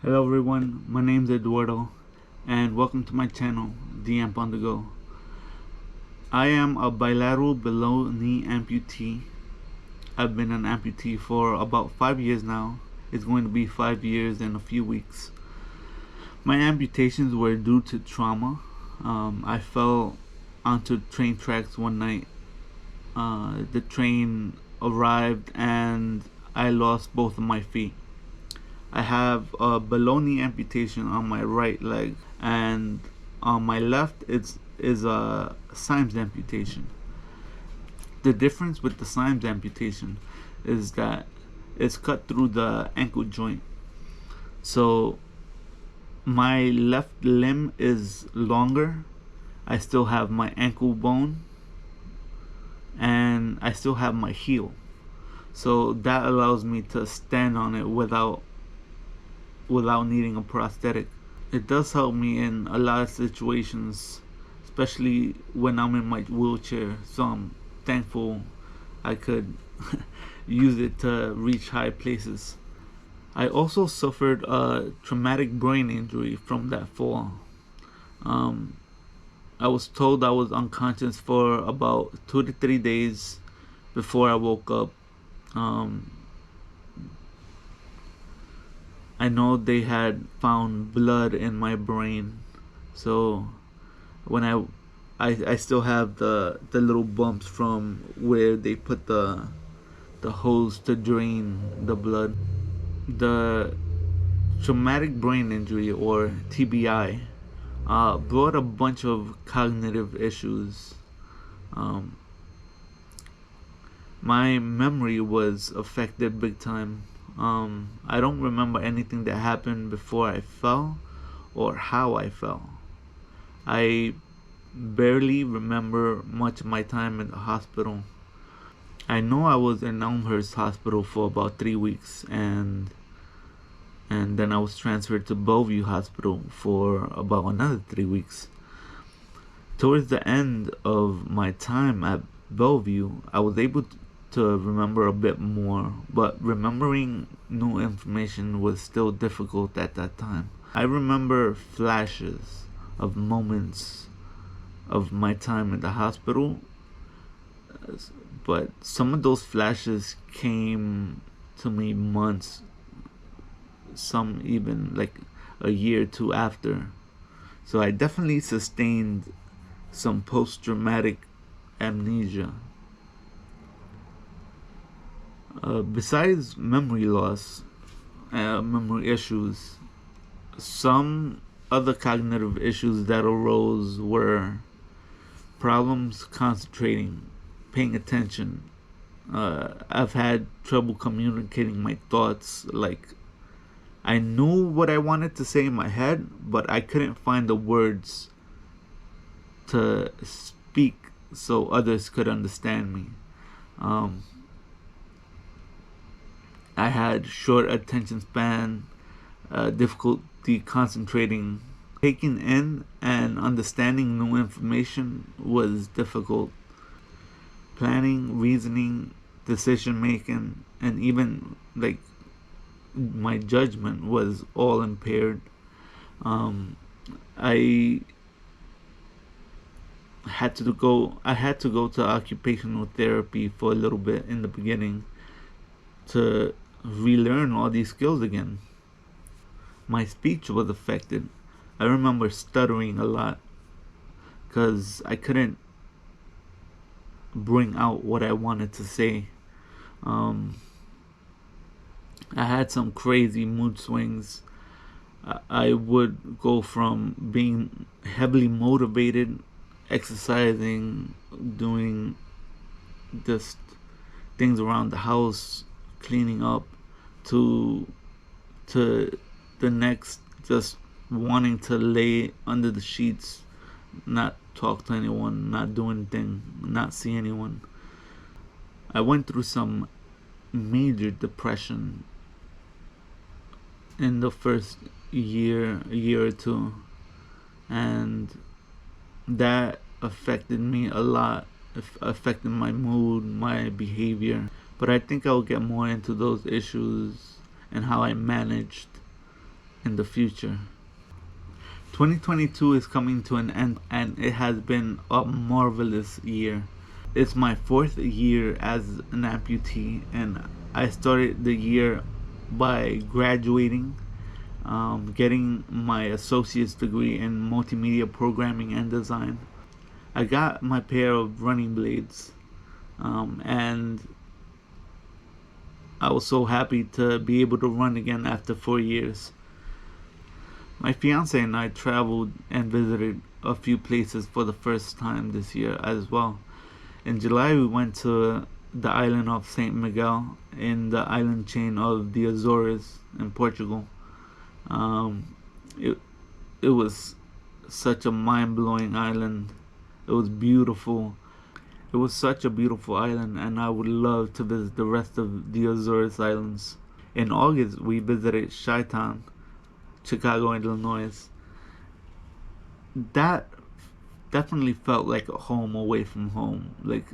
Hello everyone, my name is Eduardo and welcome to my channel, The Amp on the Go. I am a bilateral below knee amputee. I've been an amputee for about 5 years now. It's going to be 5 years in a few weeks. My amputations were due to trauma. I fell onto train tracks one night. The train arrived and I lost both of my feet. I have a below knee amputation on my right leg, and on my left is a Symes amputation. The difference with the Symes amputation is that it's cut through the ankle joint. So my left limb is longer. I still have my ankle bone and I still have my heel. So that allows me to stand on it without needing a prosthetic. It does help me in a lot of situations, especially when I'm in my wheelchair. So I'm thankful I could use it to reach high places. I also suffered a traumatic brain injury from that fall. I was told I was unconscious for about 2 to 3 days before I woke up. I know they had found blood in my brain, so when I still have the little bumps from where they put the hose to drain the blood. The traumatic brain injury, or TBI, brought a bunch of cognitive issues. My memory was affected big time. I don't remember anything that happened before I fell or how I fell. I barely remember much of my time in the hospital. I know I was in Elmhurst Hospital for about 3 weeks, and then I was transferred to Bellevue Hospital for about another 3 weeks. Towards the end of my time at Bellevue, I was able to remember a bit more, but remembering new information was still difficult at that time. I remember flashes of moments of my time in the hospital, but some of those flashes came to me months, some even like a year or two after. So I definitely sustained some post-traumatic amnesia. Besides memory loss, memory issues, some other cognitive issues that arose were problems concentrating, paying attention. I've had trouble communicating my thoughts. Like, I knew what I wanted to say in my head, but I couldn't find the words to speak so others could understand me. I had short attention span, difficulty concentrating. Taking in and understanding new information was difficult. Planning, reasoning, decision making, and even like my judgment was all impaired. I had to go to occupational therapy for a little bit in the beginning to relearn all these skills again. My speech was affected. I remember stuttering a lot because I couldn't bring out what I wanted to say. I had some crazy mood swings. I would go from being heavily motivated, exercising, doing just things around the house, cleaning up, to the next just wanting to lay under the sheets, not talk to anyone, not do anything, not see anyone. I went through some major depression in the first a year or two, and that affected me a lot. Affected my mood, my behavior. But I think I'll get more into those issues and how I managed in the future. 2022 is coming to an end, and it has been a marvelous year. It's my 4th year as an amputee, and I started the year by graduating, getting my associate's degree in multimedia programming and design. I got my pair of running blades, and I was so happy to be able to run again after 4 years. My fiance and I traveled and visited a few places for the first time this year as well. In July, we went to the island of St. Miguel in the island chain of the Azores in Portugal. It was such a mind-blowing island. It was beautiful. It was such a beautiful island, and I would love to visit the rest of the Azores Islands. In August, we visited Chi-Town, Chicago, Illinois. That definitely felt like a home away from home. Like,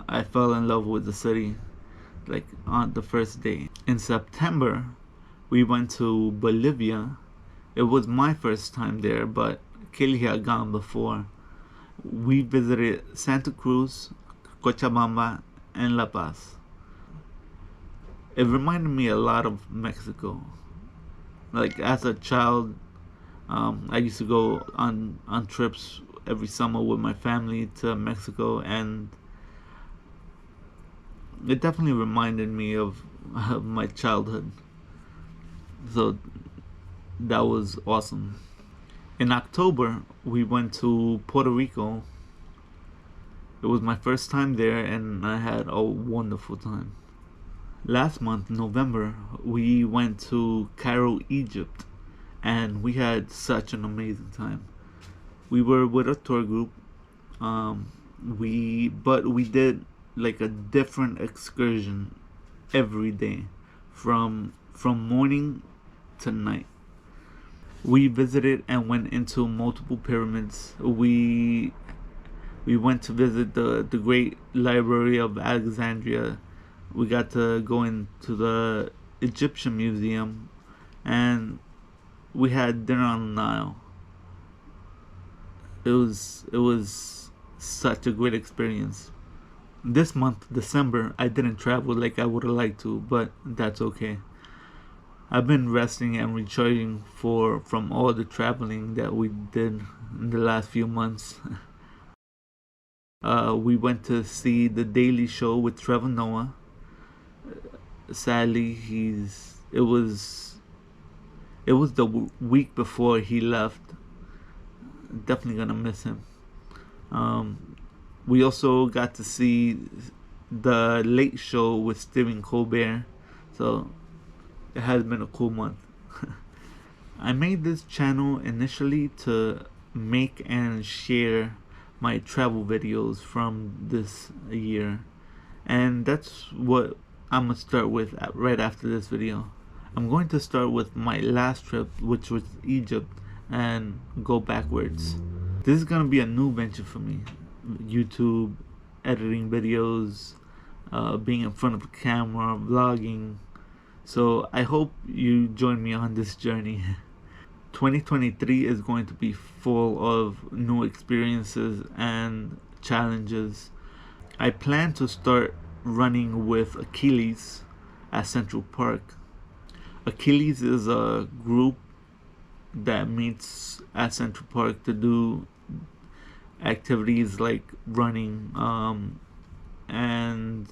I fell in love with the city, like, on the first day. In September, we went to Bolivia. It was my first time there, but Kelly had gone before. We visited Santa Cruz, Cochabamba, and La Paz. It reminded me a lot of Mexico. Like, as a child, I used to go on trips every summer with my family to Mexico, and it definitely reminded me of my childhood. So that was awesome. In October, we went to Puerto Rico. It was my first time there, and I had a wonderful time. Last month, November, we went to Cairo, Egypt, and we had such an amazing time. We were with a tour group. We did like a different excursion every day, from morning to night. We visited and went into multiple pyramids. We went to visit the Great Library of Alexandria. We got to go into the Egyptian Museum, and we had dinner on the Nile. It was such a great experience. This month, December, I didn't travel like I would have liked to, but that's okay. I've been resting and recharging from all the traveling that we did in the last few months. We went to see The Daily Show with Trevor Noah. Sadly, it was the week before he left. Definitely gonna miss him. We also got to see The Late Show with Stephen Colbert. So it has been a cool month. I made this channel initially to make and share my travel videos from this year, and that's what I'm gonna start with right after this video. I'm going to start with my last trip, which was Egypt, and go backwards. This is gonna be a new venture for me. YouTube, editing videos, being in front of the camera, vlogging. So I hope you join me on this journey. 2023 is going to be full of new experiences and challenges. I plan to start running with Achilles at Central Park. Achilles is a group that meets at Central Park to do activities like running and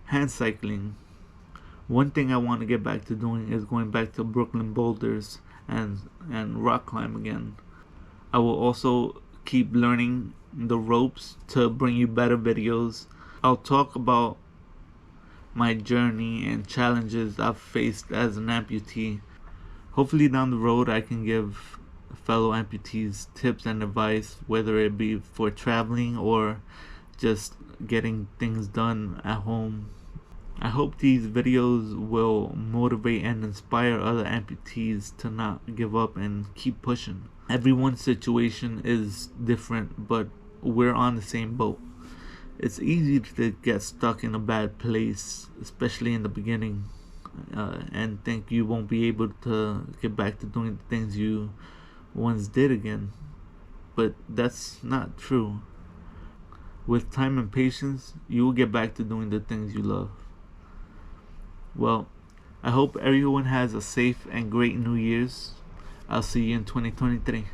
hand cycling. One thing I want to get back to doing is going back to Brooklyn boulders and rock climb again. I will also keep learning the ropes to bring you better videos. I'll talk about my journey and challenges I've faced as an amputee. Hopefully down the road I can give fellow amputees tips and advice, whether it be for traveling or just getting things done at home. I hope these videos will motivate and inspire other amputees to not give up and keep pushing. Everyone's situation is different, but we're on the same boat. It's easy to get stuck in a bad place, especially in the beginning. and think you won't be able to get back to doing the things you once did again. But that's not true. With time and patience, you will get back to doing the things you love. Well, I hope everyone has a safe and great New Year's. I'll see you in 2023.